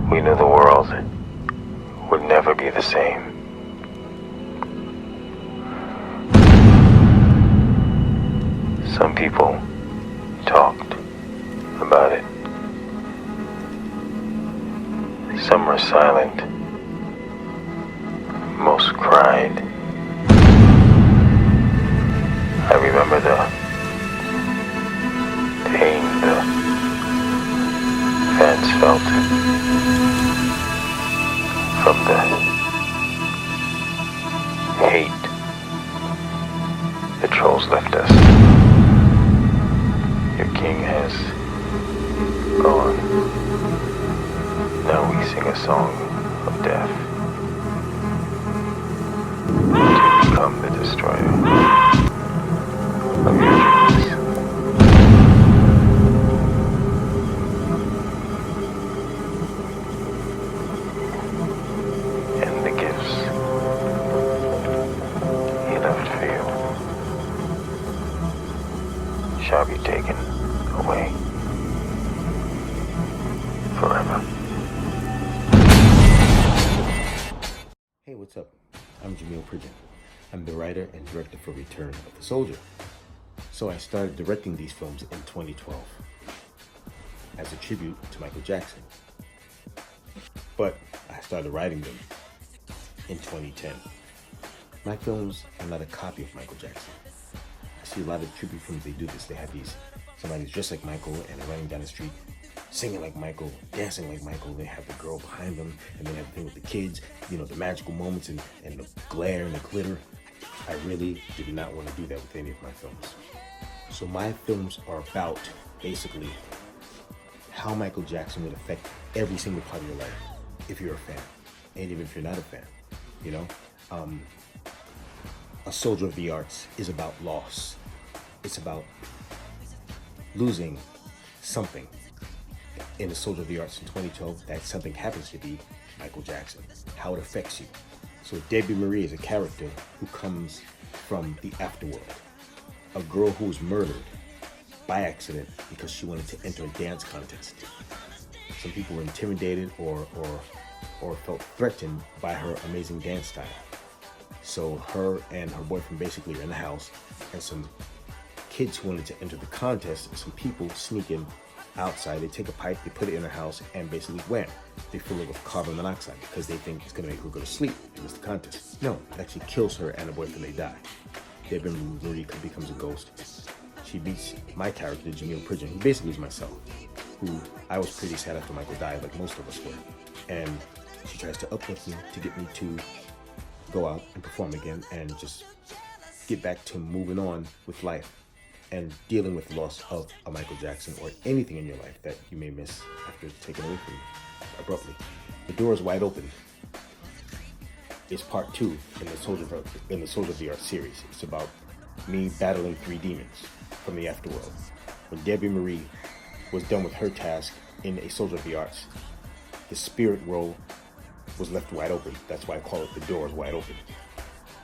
We knew the world would never be the same. Some people talked about it. Some were silent. Most cried. I remember the pain the fans felt from the hate the trolls left us. Your king has gone. Now we sing a song of death to become the destroyer of your dreams. And the gifts he left for you shall be taken away forever. Hey, what's up? I'm Jamil Pridgen. I'm the writer and director for Return of the Soldier. So I started directing these films in 2012 as a tribute to Michael Jackson. But I started writing them in 2010. My films are not a copy of Michael Jackson. I see a lot of tribute films, they do this. They have somebody's dressed like Michael and running down the street, singing like Michael, dancing like Michael. They have the girl behind them, and they have the thing with the kids, the magical moments and the glare and the glitter. I really did not want to do that with any of my films. So my films are about, basically, how Michael Jackson would affect every single part of your life if you're a fan, and even if you're not a fan, A Soldier of the Arts is about loss. It's about losing something. In A Soldier of the Arts in 2012, that something happens to be Michael Jackson, how it affects you. So Debbie Marie is a character who comes from the afterworld. A girl who was murdered by accident because she wanted to enter a dance contest. Some people were intimidated or felt threatened by her amazing dance style. So her and her boyfriend basically are in the house, and some kids who wanted to enter the contest, some people sneak in outside. They take a pipe, they put it in her house, and basically wham, they fill it with carbon monoxide because they think it's going to make her go to sleep and miss the contest. No, it actually kills her and her boyfriend. They die. Debbie Marie becomes a ghost. She beats my character, Jamil Pridgen, who basically is myself, who I was pretty sad after Michael died, like most of us were. And she tries to uplift me to get me to go out and perform again and just get back to moving on with life and dealing with the loss of a Michael Jackson or anything in your life that you may miss after it's taken away from you abruptly. The Door is Wide Open is part 2 in the Soldier of the Arts series. It's about me battling 3 demons from the afterworld. When Debbie Marie was done with her task in A Soldier of the Arts, the spirit world was left wide open. That's why I call it The Door is Wide Open.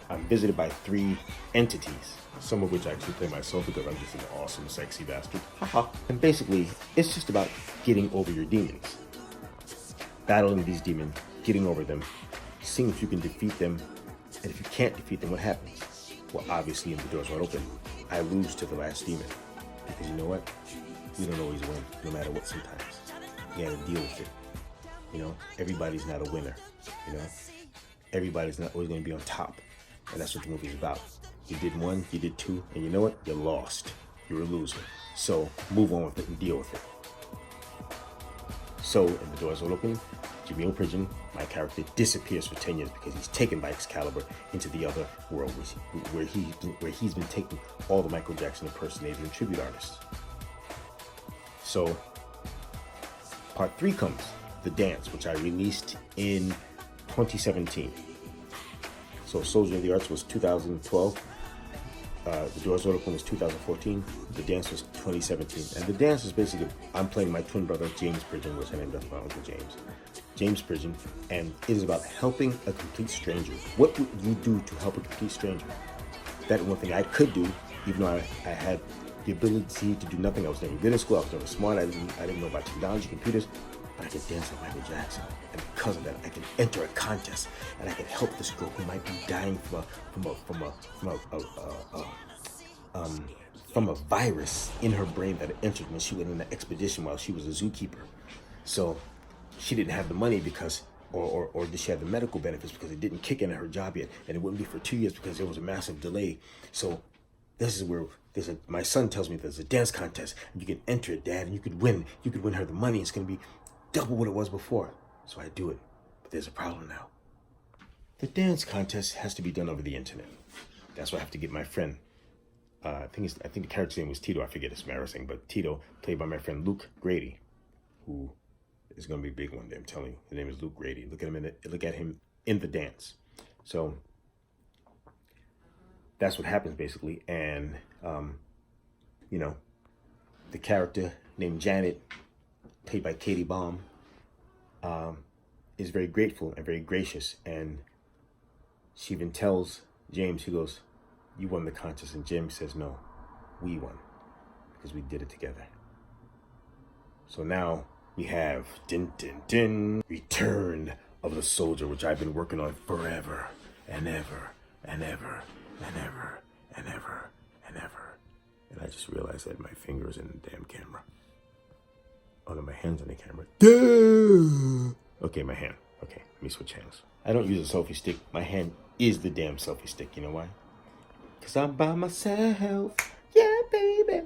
I'm visited by 3 entities, some of which I actually play myself because I'm just an awesome, sexy bastard. Haha. And basically, it's just about getting over your demons. Battling these demons, getting over them, seeing if you can defeat them, and if you can't defeat them, what happens? Well, obviously, in The Door is Wide Open, I lose to the last demon. Because you know what? We don't always win, no matter what sometimes. You gotta deal with it. Everybody's not a winner. Everybody's not always gonna be on top. And that's what the movie's about. You did 1, you did 2, and you know what? You lost. You're a loser. So move on with it and deal with it. So in The Door is Wide Open, Jamil Pridgen, my character, disappears for 10 years because he's taken by Excalibur into the other world where he's been taking all the Michael Jackson impersonators and tribute artists. So part 3 comes, The Dance, which I released in 2017. So Soldier of the Arts was 2012. The Door is Wide Open was 2014. The Dance was 2017. And The Dance is basically, I'm playing my twin brother, James Pridgen, which I named after my uncle James. James Pridgen, and it is about helping a complete stranger. What would you do to help a complete stranger? That one thing I could do, even though I had the ability to do nothing. I was never good in school. I was never smart. I didn't know about technology, computers. but I can dance like Michael Jackson, and because of that, I can enter a contest, and I can help this girl who might be dying from a virus in her brain that entered when she went on an expedition while she was a zookeeper. So she didn't have the money because, or did she have the medical benefits because it didn't kick in at her job yet, and it wouldn't be for 2 years because there was a massive delay. So this is where my son tells me there's a dance contest and you can enter it, Dad, and you could win. You could win her the money. It's gonna be double what it was before. So I do it, but there's a problem now. The dance contest has to be done over the internet. That's why I have to get my friend. I think the character's name was Tito. I forget, it's embarrassing, but Tito, played by my friend Luke Grady, who is going to be big one day. I'm telling you, his name is Luke Grady. Look at him in the dance. So that's what happens basically, and you know, the character named Janet, played by Katie Baum, is very grateful and very gracious, and she even tells James, she goes, "You won the contest," and James says, "No, we won because we did it together." So now we have Return of the Soldier, which I've been working on forever and ever and ever and ever and ever and ever. And I just realized that my finger's in the damn camera. Oh no, my hand's in the camera. Duh! Okay, my hand. Okay, let me switch hands. I don't use a selfie stick. My hand is the damn selfie stick. You know why? Because I'm by myself. Yeah, baby.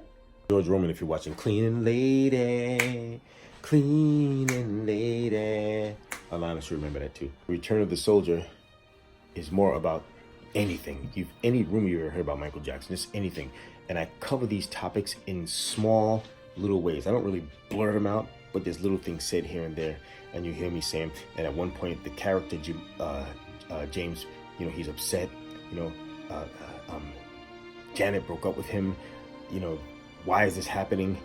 George Roman, if you're watching Cleaning Lady. Cleaning Lady. Alana should remember that too. Return of the Soldier is more about anything. Any rumor you ever heard about Michael Jackson, just anything. And I cover these topics in small little ways. I don't really blurt them out, but there's little things said here and there. And you hear me saying, and at one point the character James, you know, he's upset. You know, Janet broke up with him. You know, why is this happening?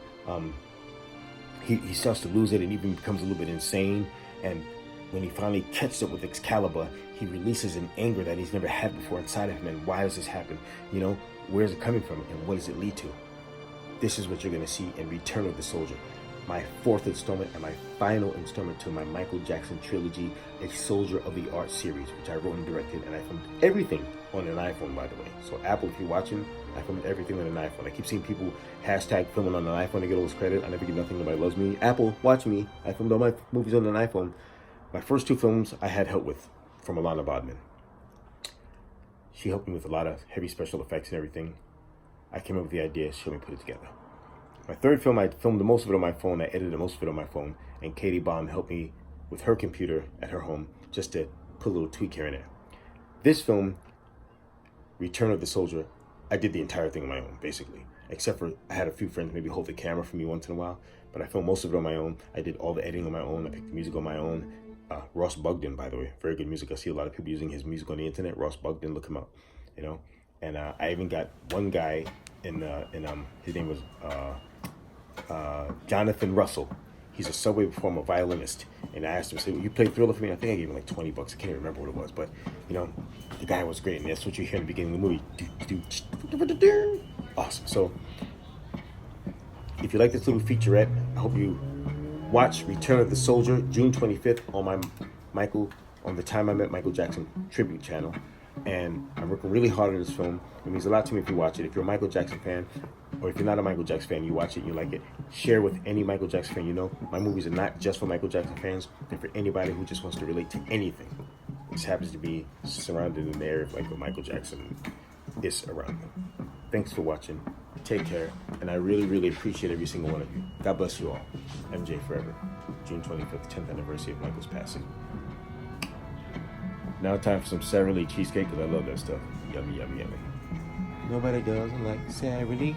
He starts to lose it and even becomes a little bit insane. And when he finally catches up with Excalibur, he releases an anger that he's never had before inside of him. And why does this happen? You know, where's it coming from and what does it lead to? This is what you're going to see in Return of the Soldier, my fourth installment and my final installment to my Michael Jackson trilogy, A Soldier of the Art series, which I wrote and directed, and I filmed everything on an iPhone, by the way. So Apple, if you're watching, I filmed everything on an iPhone. I keep seeing people hashtag filming on an iPhone to get all this credit. I never get nothing. Nobody loves me. Apple, watch me. I filmed all my movies on an iPhone. My first two films I had help with from Alana Bodman. She helped me with a lot of heavy special effects and everything. I came up with the idea. She helped me put it together. My third film, I filmed the most of it on my phone. I edited most of it on my phone. And Katie Baum helped me with her computer at her home just to put a little tweak here and there. This film, Return of the Soldier, I did the entire thing on my own, basically. Except for I had a few friends maybe hold the camera for me once in a while. But I filmed most of it on my own. I did all the editing on my own. I picked the music on my own. Ross Bugden, by the way, very good music. I see a lot of people using his music on the internet. Ross Bugden, look him up, you know. And I even got one guy his name was Jonathan Russell. He's a subway performer, violinist. And I asked him, I said, "You play Thriller for me?" I think I gave him like $20. I can't even remember what it was, but you know, the guy was great, and that's what you hear in the beginning of the movie. Awesome. So if you like this little featurette, I hope you watch Return of the Soldier, June 25th on on the Time I Met Michael Jackson tribute channel. And I'm working really hard on this film. It means a lot to me if you watch it. If you're a Michael Jackson fan, or if you're not a Michael Jackson fan, you watch it and you like it, share with any Michael Jackson fan you know. My movies are not just for Michael Jackson fans. They're for anybody who just wants to relate to anything. This happens to be surrounded in the area of like what Michael Jackson is around them. Thanks for watching. Take care. And I really, really appreciate every single one of you. God bless you all. MJ forever. June 25th, 10th anniversary of Michael's passing. Now time for some Sara Lee cheesecake, because I love that stuff. Yummy, yummy, yummy. Nobody doesn't like Sara Lee.